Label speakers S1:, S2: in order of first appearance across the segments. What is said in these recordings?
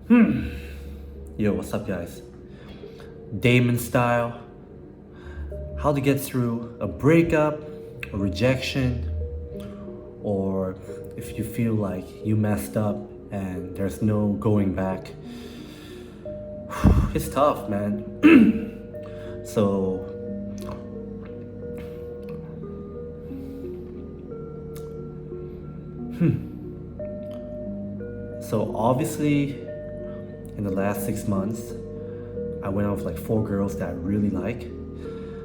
S1: Yo, what's up, guys? Damon style. How to get through a breakup, a rejection, or if you feel like you messed up and there's no going back. It's tough, man. So, so obviously, in the last 6 months, I went out with like 4 girls that I really like.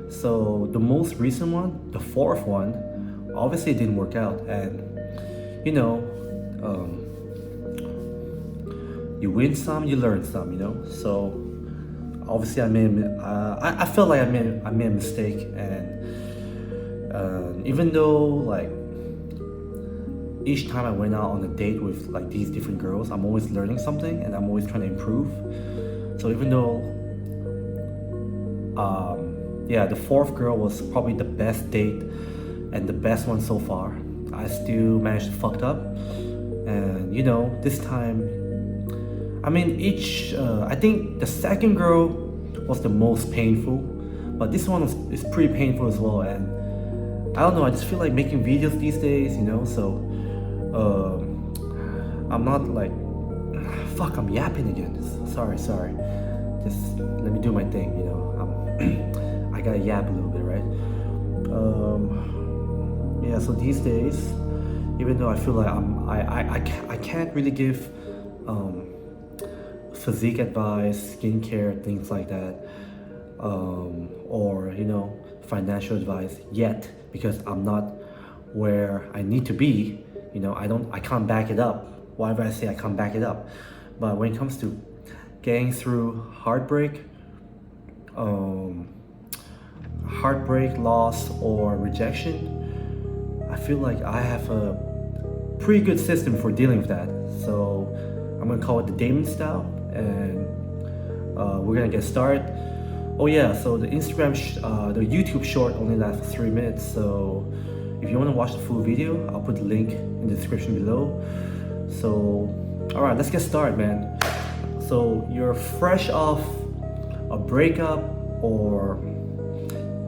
S1: So the most recent one, the fourth one, obviously it didn't work out, and you know, you win some, you learn some, you know. So obviously I felt like I made a mistake, and even though like each time I went out on a date with like these different girls, I'm always learning something and I'm always trying to improve. So even though, yeah, the fourth girl was probably the best date and the best one so far, I still managed to fuck up. And you know, this time, I mean, I think the second girl was the most painful, but this one is pretty painful as well. And I don't know, I just feel like making videos these days, you know, so I'm not like, fuck, I'm yapping again. Sorry. Just let me do my thing, you know. I gotta yap a little bit, right? Yeah, so these days, even though I feel like I can't really give physique advice, skincare, things like that, or you know, financial advice yet, because I'm not where I need to be. You know, I can't back it up. Whatever I say, I can't back it up. But when it comes to getting through heartbreak, loss, or rejection, I feel like I have a pretty good system for dealing with that. So I'm gonna call it the Damon style, and we're gonna get started. Oh yeah, so the the YouTube short only lasts for 3 minutes. So if you want to watch the full video, I'll put the link in the description below. So, all right, let's get started, man. So you're fresh off a breakup, or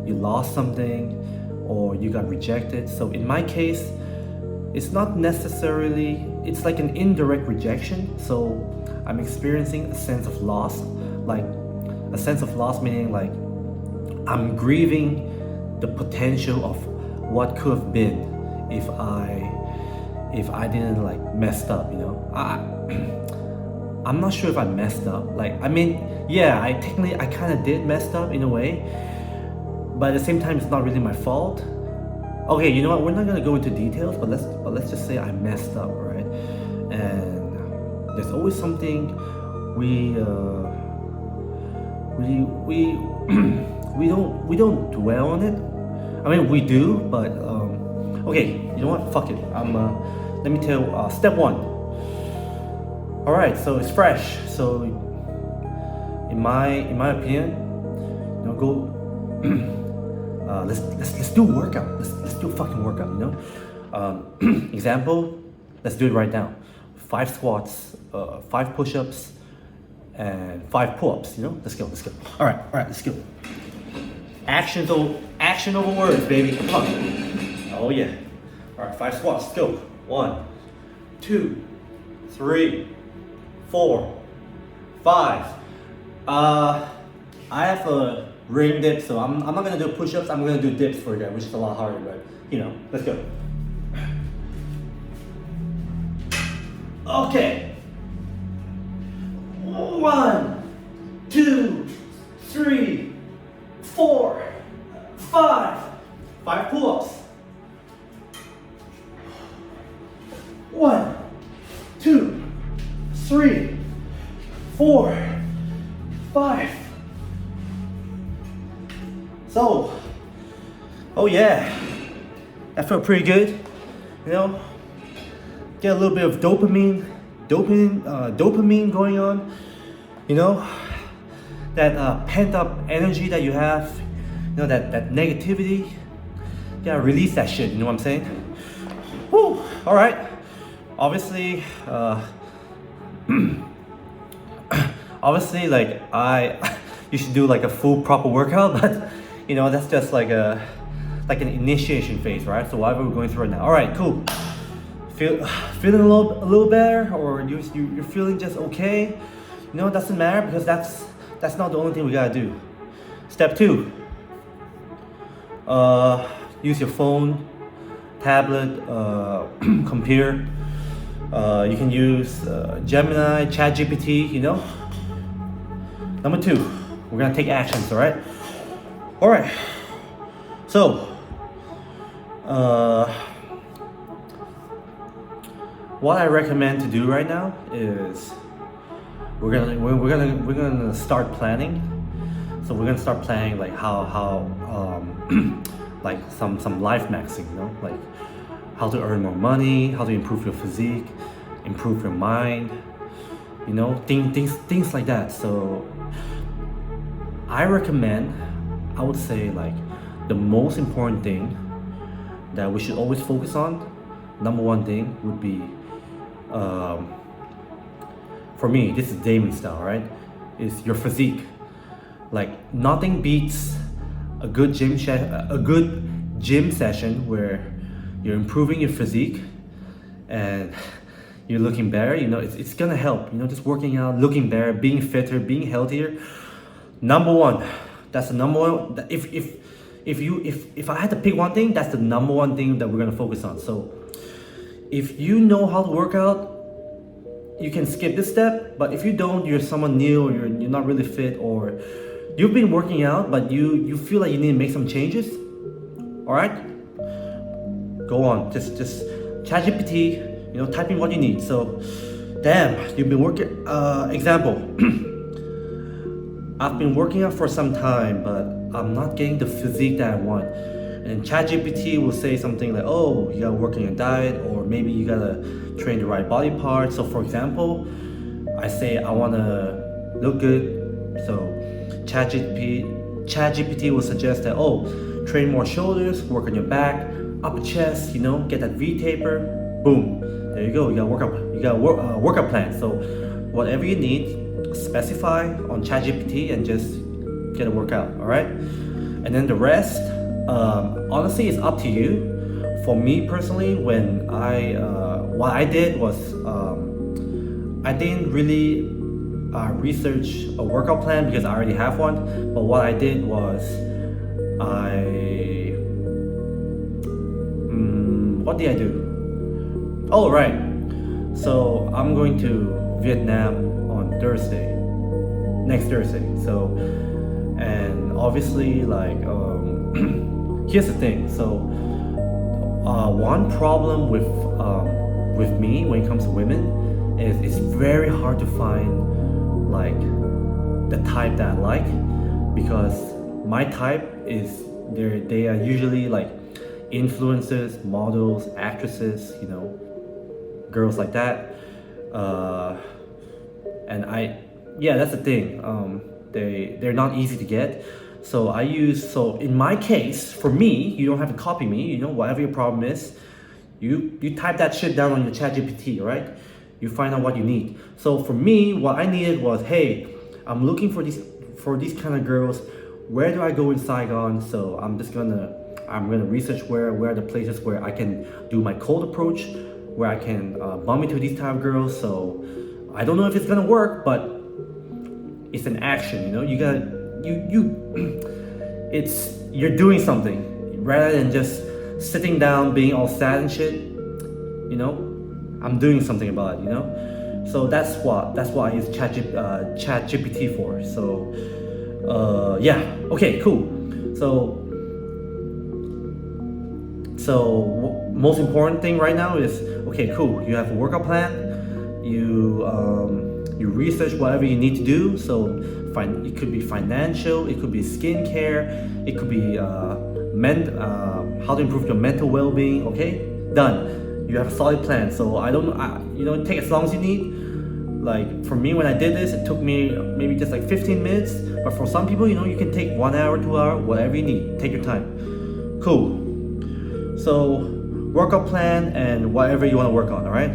S1: you lost something, or you got rejected. So in my case, it's not necessarily, it's like an indirect rejection. So I'm experiencing a sense of loss, like a sense of loss, meaning like I'm grieving the potential of what could have been if I didn't like messed up, you know. I'm not sure if I messed up. Like, I mean, yeah, I kind of did messed up in a way, but at the same time, it's not really my fault. Okay, you know what? We're not gonna go into details, but let's just say I messed up, right? And there's always something we we don't dwell on it. I mean, we do, but okay, you know what? Fuck it. Let me tell you, step one. All right, so it's fresh. So, in my opinion, you know, go. Let's do a workout. Let's do a fucking workout. You know. Example. Let's do it right now. 5 squats, 5 push-ups, and 5 pull-ups. You know. Let's go. All right. Let's go. Action over words, baby. Come on. Oh yeah. All right, 5 squats. Let's go. 1, 2, 3, 4, 5. I have a ring dip, so I'm not gonna do push-ups. I'm gonna do dips for you, which is a lot harder, but you know. Let's go. Okay. 1, 2, 3, 4, 5. 5 pull-ups. 1, 2, 3, 4, 5. So, oh yeah, that felt pretty good. You know, get a little bit of dopamine going on. You know, that pent up energy that you have. You know, that negativity. You gotta release that shit. You know what I'm saying? Woo! All right. Obviously, Obviously, like you should do like a full proper workout, but that's just like an initiation phase, right? So whatever we're going through right now. All right, cool. Feeling a little better, or you're feeling just okay. It doesn't matter, because that's not the only thing we gotta do. Step 2. Use your phone, tablet, computer. You can use Gemini, ChatGPT. Number 2, we're gonna take actions. All right. So, what I recommend to do right now is we're gonna start planning. So we're gonna start planning like how like some life maxing, like how to earn more money, how to improve your physique, improve your mind, things like that. So I would say like the most important thing that we should always focus on, number one thing would be, for me, this is Damon style, right? Is your physique. Like nothing beats a good gym session where you're improving your physique and you're looking better. It's gonna help. Just working out, looking better, being fitter, being healthier. Number one. That's the number one. If I had to pick one thing, that's the number one thing that we're gonna focus on. So if you know how to work out, you can skip this step. But if you don't, you're someone new, or you're not really fit, or you've been working out but you feel like you need to make some changes, all right, go on, just ChatGPT, type in what you need. So, damn, you've been working. Example. I've been working out for some time, but I'm not getting the physique that I want. And ChatGPT will say something like, "Oh, you gotta work on your diet, or maybe you gotta train the right body part." So, for example, I say I wanna look good, so ChatGPT will suggest that, train more shoulders, work on your back, upper chest, get that V taper. Boom, there you go. You got a workout plan. So whatever you need, specify on ChatGPT and just get a workout. All right, and then the rest, honestly, it's up to you. For me personally, when what I did was, I didn't really research a workout plan because I already have one. But what I did was what did I do? Oh, right. So I'm going to Vietnam on next Thursday. So, and obviously, like, here's the thing. So, one problem with me when it comes to women is it's very hard to find like the type that I like, because my type is they are usually like influencers, models, actresses, girls like that. And that's the thing. They're not easy to get. So in my case, for me, you don't have to copy me. Whatever your problem is, you type that shit down on your ChatGPT, right? You find out what you need. So for me, what I needed was, hey, I'm looking for these kind of girls. Where do I go in Saigon? So I'm gonna research where are the places where I can do my cold approach, where I can bump into these type of girls. So I don't know if it's gonna work, but it's an action. You're doing something rather than just sitting down being all sad and shit. I'm doing something about it. So that's what I use ChatGPT for. So okay, cool. So most important thing right now is, okay, cool. You have a workout plan. You research whatever you need to do. So it could be financial, it could be skincare, it could be how to improve your mental well-being. Okay, done. You have a solid plan. So take as long as you need. Like for me, when I did this, it took me maybe just like 15 minutes. But for some people, you can take 1 hour, 2 hours, whatever you need. Take your time. Cool. So workout plan and whatever you want to work on. All right.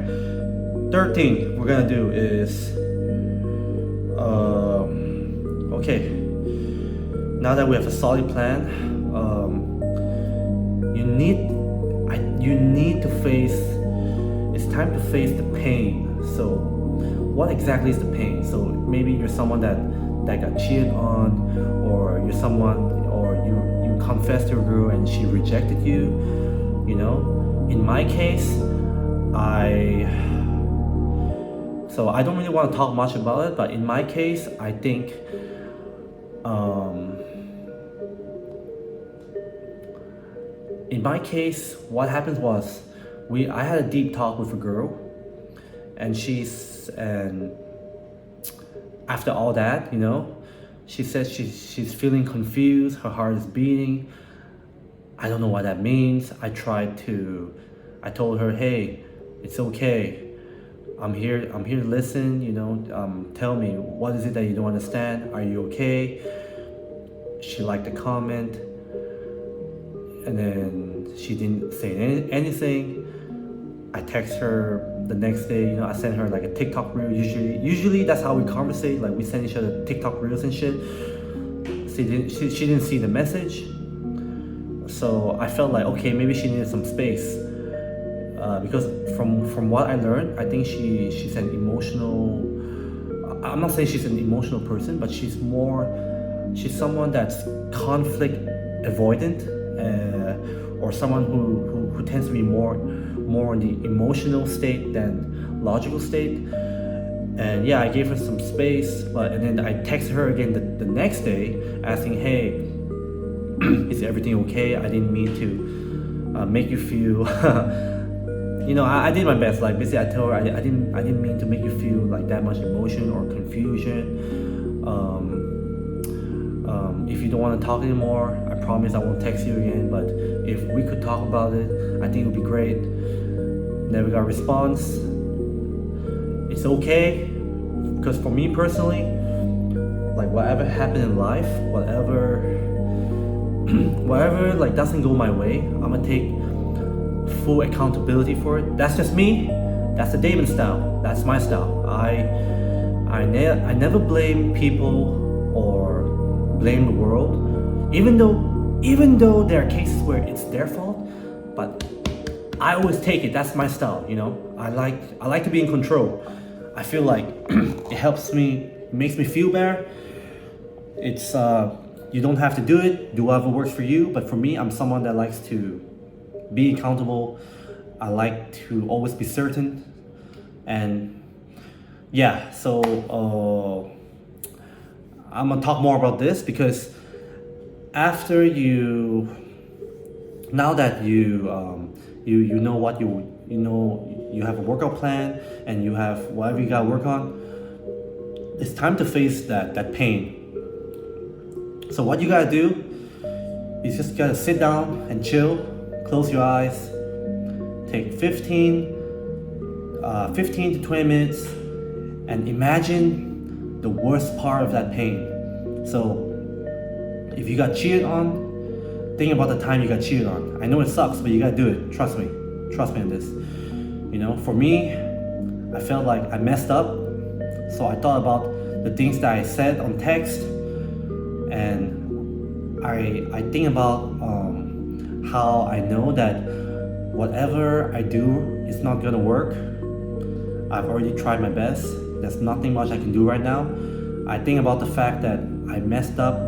S1: Third thing we're gonna do is Okay. Now that we have a solid plan, you need you need to face. It's time to face the pain. So, what exactly is the pain? So maybe you're someone that got cheated on, or you're someone, or you confessed to a girl and she rejected you. You know, in my case, I don't really want to talk much about it, but in my case, I think. In my case, what happened was, I had a deep talk with a girl, and after all that, she says she's feeling confused, her heart is beating. I don't know what that means. I told her, hey, it's okay. I'm here to listen, tell me, what is it that you don't understand? Are you okay? She liked the comment, and then she didn't say anything. I text her the next day, I sent her like a TikTok reel. Usually that's how we conversate, like we send each other TikTok reels and shit. She didn't see the message, so I felt like, okay, maybe she needed some space, because from what I learned, I think she's an emotional. I'm not saying she's an emotional person, but she's someone that's conflict avoidant, or someone who tends to be more in the emotional state than logical state. And yeah, I gave her some space, and then I texted her again the next day asking, hey, is everything okay? I didn't mean to make you feel I did my best. Like basically, I told her I didn't mean to make you feel like that much emotion or confusion. If you don't want to talk anymore, I promise I won't text you again. But if we could talk about it, I think it would be great. Never got a response. It's okay, because for me personally, like whatever happened in life, whatever like doesn't go my way, I'm gonna take full accountability for it. That's just me. That's the Damon style. That's my style. I never blame people or blame the world, even though there are cases where it's their fault, but I always take it. That's my style. I like to be in control. I feel like it helps me, it makes me feel better. It's you don't have to do it. Do whatever works for you. But for me, I'm someone that likes to be accountable. I like to always be certain, and yeah. So I'm gonna talk more about this, because after now that you know what you have a workout plan, and you have whatever you gotta work on, it's time to face that pain. So what you gotta do is just gotta sit down and chill, close your eyes, take 15 to 20 minutes, and imagine the worst part of that pain. So if you got cheated on, think about the time you got cheated on. I know it sucks, but you gotta do it. Trust me on this. For me, I felt like I messed up, so I thought about the things that I said on text, and I think about how I know that whatever I do is not gonna work. I've already tried my best. There's nothing much I can do right now. I think about the fact that I messed up.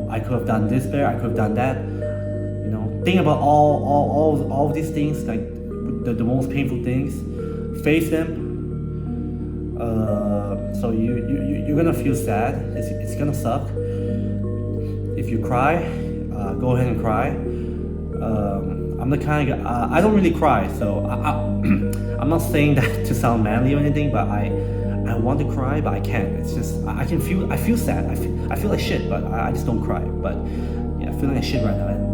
S1: I could have done this better. I could have done that. Think about all of these things, like the most painful things. Face them. So you're gonna feel sad. It's gonna suck. If you cry, go ahead and cry. I'm the kind of guy, I don't really cry, so I'm not saying that to sound manly or anything, but I want to cry, but I can't. It's just I feel sad. I feel like shit, but I just don't cry. But yeah, I'm feeling like shit right now. And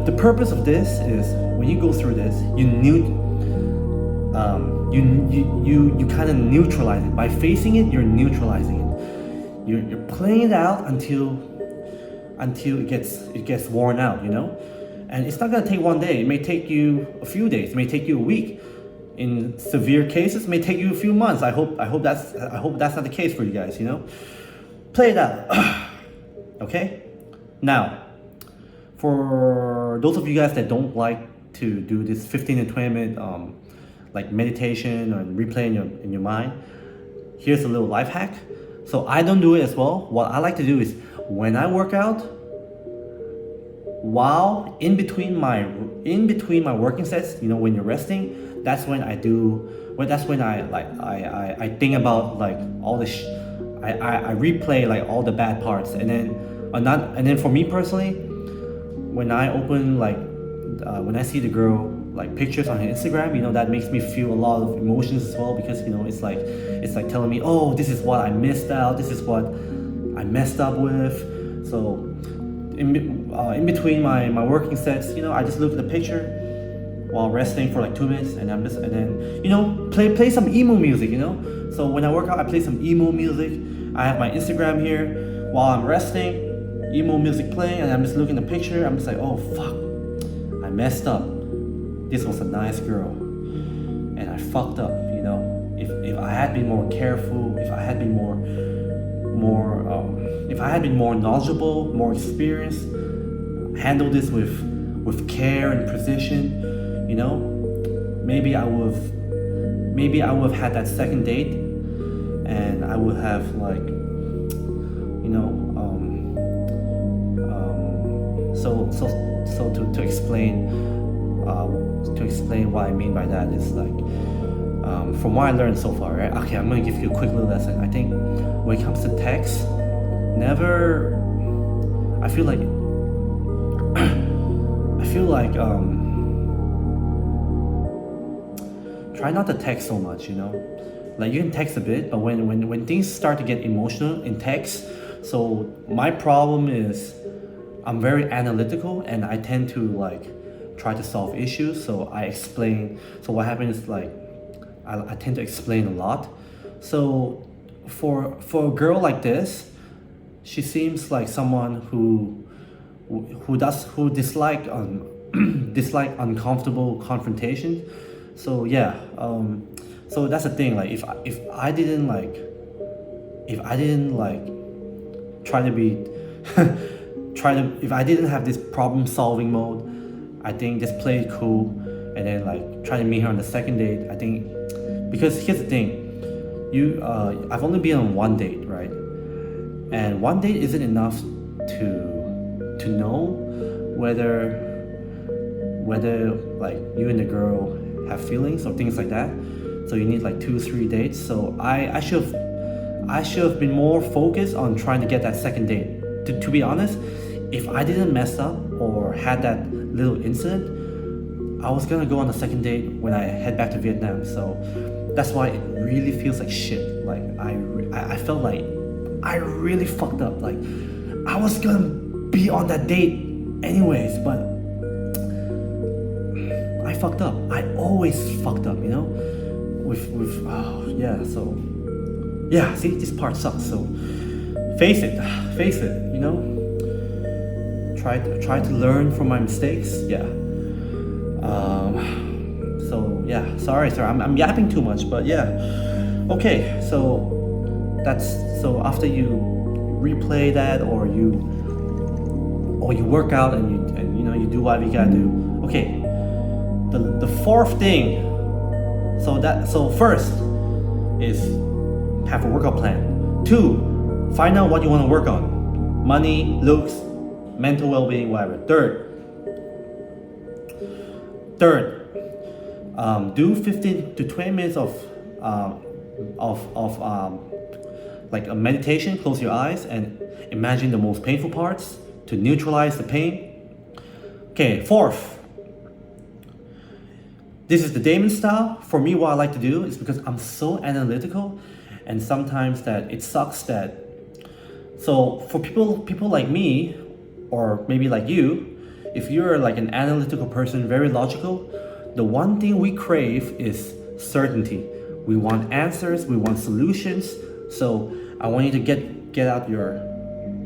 S1: the purpose of this is, when you go through this, you kind of neutralize it. By facing it, you're neutralizing it. You're playing it out until it gets worn out, And it's not gonna take one day. It may take you a few days. It may take you a week. in severe cases may take you a few months. I hope that's not the case for you guys, you know? Play it out. Okay? Now, for those of you guys that don't like to do this 15 and 20 minute like meditation or replay in your mind, here's a little life hack. So I don't do it as well. What I like to do is when I work out, while in between my working sets, you know, when you're resting, that's when I think about like all the I replay like all the bad parts, and then for me personally, when I open like when I see the girl like pictures on her Instagram, you know, that makes me feel a lot of emotions as well, because you know it's like telling me, oh, this is what I missed out, this is what I messed up with. So in between my working sets, you know, I just look at the picture while resting for like 2 minutes, and then you know play some emo music, you know. So when I work out, I play some emo music. I have my Instagram here while I'm resting, emo music playing, and I'm just looking at the picture. I'm just like, oh fuck, I messed up. This was a nice girl, and I fucked up. You know, if I had been more careful, if I had been more knowledgeable, more experienced, handle this with care and precision, you know, maybe I would have had that second date, and I would have like, you know, so to explain what I mean by that is like, from what I learned so far, right? Okay, I'm gonna give you a quick little lesson. I think when it comes to text, I feel like try not to text so much, you know. Like you can text a bit, but when things start to get emotional in text, so my problem is I'm very analytical, and I tend to like try to solve issues. So I explain. So what happens is like I tend to explain a lot. So for a girl like this, she seems like someone who dislike uncomfortable confrontation. So yeah, so that's the thing. Like if I didn't if I didn't have this problem solving mode, I think just play it cool, and then like try to meet her on the second date. I think, because here's the thing, I've only been on one date, right? And one date isn't enough to know whether like you and the girl have feelings or things like that. So you need like 2-3 dates. So I should have been more focused on trying to get that second date. To be honest, if I didn't mess up or had that little incident, I was gonna go on the second date when I head back to Vietnam. So that's why it really feels like shit. Like I felt like I really fucked up. Like I was gonna be on that date anyways, but I fucked up. I always fucked up, you know? So yeah, see, this part sucks. So face it, you know? Try to learn from my mistakes. Yeah. So yeah, sorry, I'm yapping too much, but yeah. Okay, so after you replay that, or you work out and you know you do what you gotta do. Okay, the fourth thing. So first is have a workout plan. 2, find out what you want to work on: money, looks, mental well-being, whatever. Third, do 15 to 20 minutes of like a meditation. Close your eyes and imagine the most painful parts to neutralize the pain. Okay, fourth, this is the Damon style. For me, what I like to do is, because I'm so analytical, and sometimes that it sucks that. So for people like me, or maybe like you, if you're like an analytical person, very logical, the one thing we crave is certainty. We want answers, we want solutions. So I want you to get out your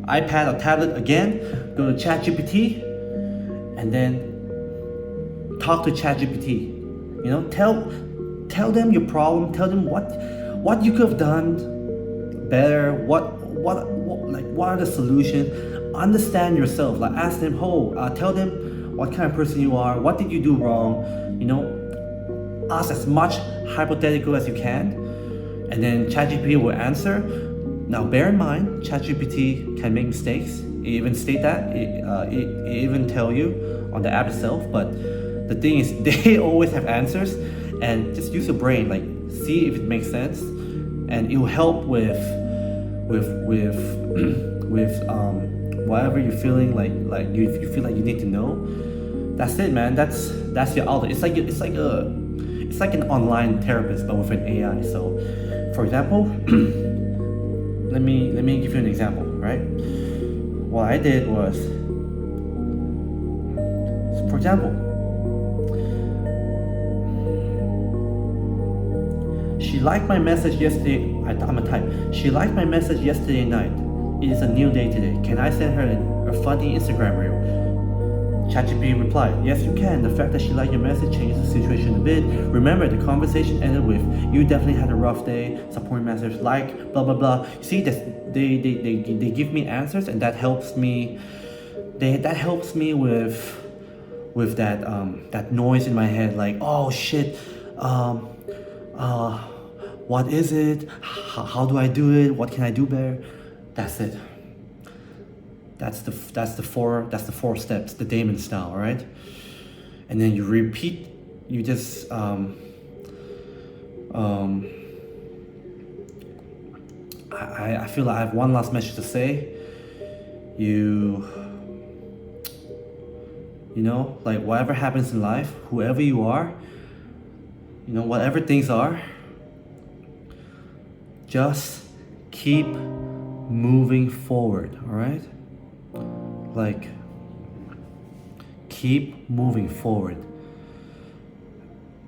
S1: iPad or tablet again, go to ChatGPT, and then talk to ChatGPT. You know, tell them your problem, tell them what you could have done better, what are the solutions. Understand yourself, like ask them, tell them what kind of person you are, what did you do wrong, ask as much hypothetical as you can, and then ChatGPT will answer. Now bear in mind, ChatGPT can make mistakes. It even state that, it even tell you on the app itself, but the thing is they always have answers, and just use your brain, like see if it makes sense, and it will help with whatever you're feeling like you feel like you need to know. That's it, man. That's your outlet. It's like an online therapist but with an AI. So for example, let me give you an example, right? What I did was, for example, she liked my message yesterday. I'm gonna type. She liked my message yesterday night. It is a new day today. Can I send her a funny Instagram reel? ChatGPT replied, yes you can. The fact that she liked your message changes the situation a bit. Remember, the conversation ended with, you definitely had a rough day, supporting message, like, blah blah blah. You see, they give me answers, and that helps me. That helps me with that noise in my head, like, oh shit, what is it? How do I do it? What can I do better? That's it. That's the four steps, the Damon style, right? And then you repeat. You just I feel like I have one last message to say. Like whatever happens in life, whoever you are, whatever things are, just keep moving forward, all right? Like, keep moving forward.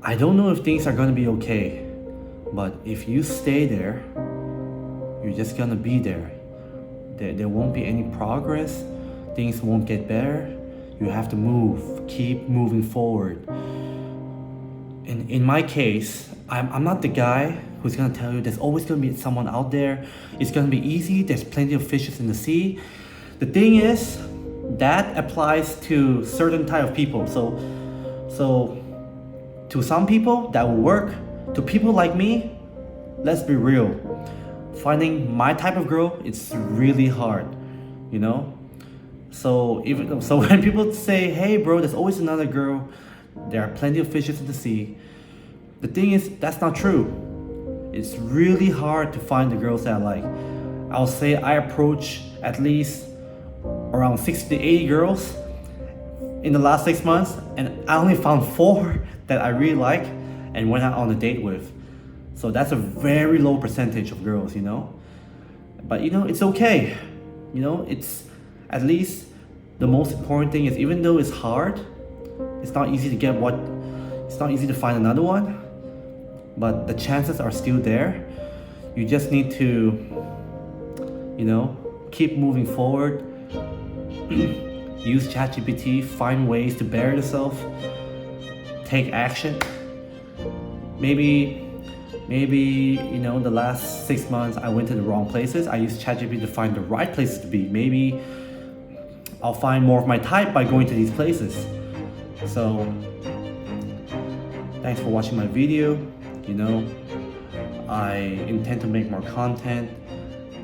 S1: I don't know if things are gonna be okay, but if you stay there, you're just gonna be there. There won't be any progress. Things won't get better. You have to move, keep moving forward. In my case, I'm not the guy who's gonna tell you there's always gonna be someone out there. It's gonna be easy. There's plenty of fishes in the sea. The thing is, that applies to certain type of people. So to some people that will work. To people like me, let's be real. Finding my type of girl, it's really hard, So when people say, hey bro, there's always another girl, there are plenty of fishes in the sea. The thing is, that's not true. It's really hard to find the girls that I like. I'll say I approach at least around 60 to 80 girls in the last 6 months, and I only found 4 that I really like and went out on a date with. So that's a very low percentage of girls, But it's okay. It's at least the most important thing is, even though it's hard, it's not easy to find another one, but the chances are still there. You just need to, keep moving forward. Use ChatGPT, find ways to better yourself, take action. Maybe the last 6 months I went to the wrong places. I used ChatGPT to find the right places to be. Maybe I'll find more of my type by going to these places. So thanks for watching my video. I intend to make more content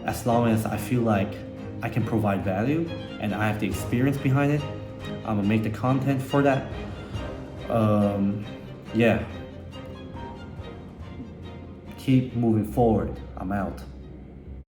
S1: as long as I feel like I can provide value and I have the experience behind it. I'm gonna make the content for that. Yeah. Keep moving forward. I'm out.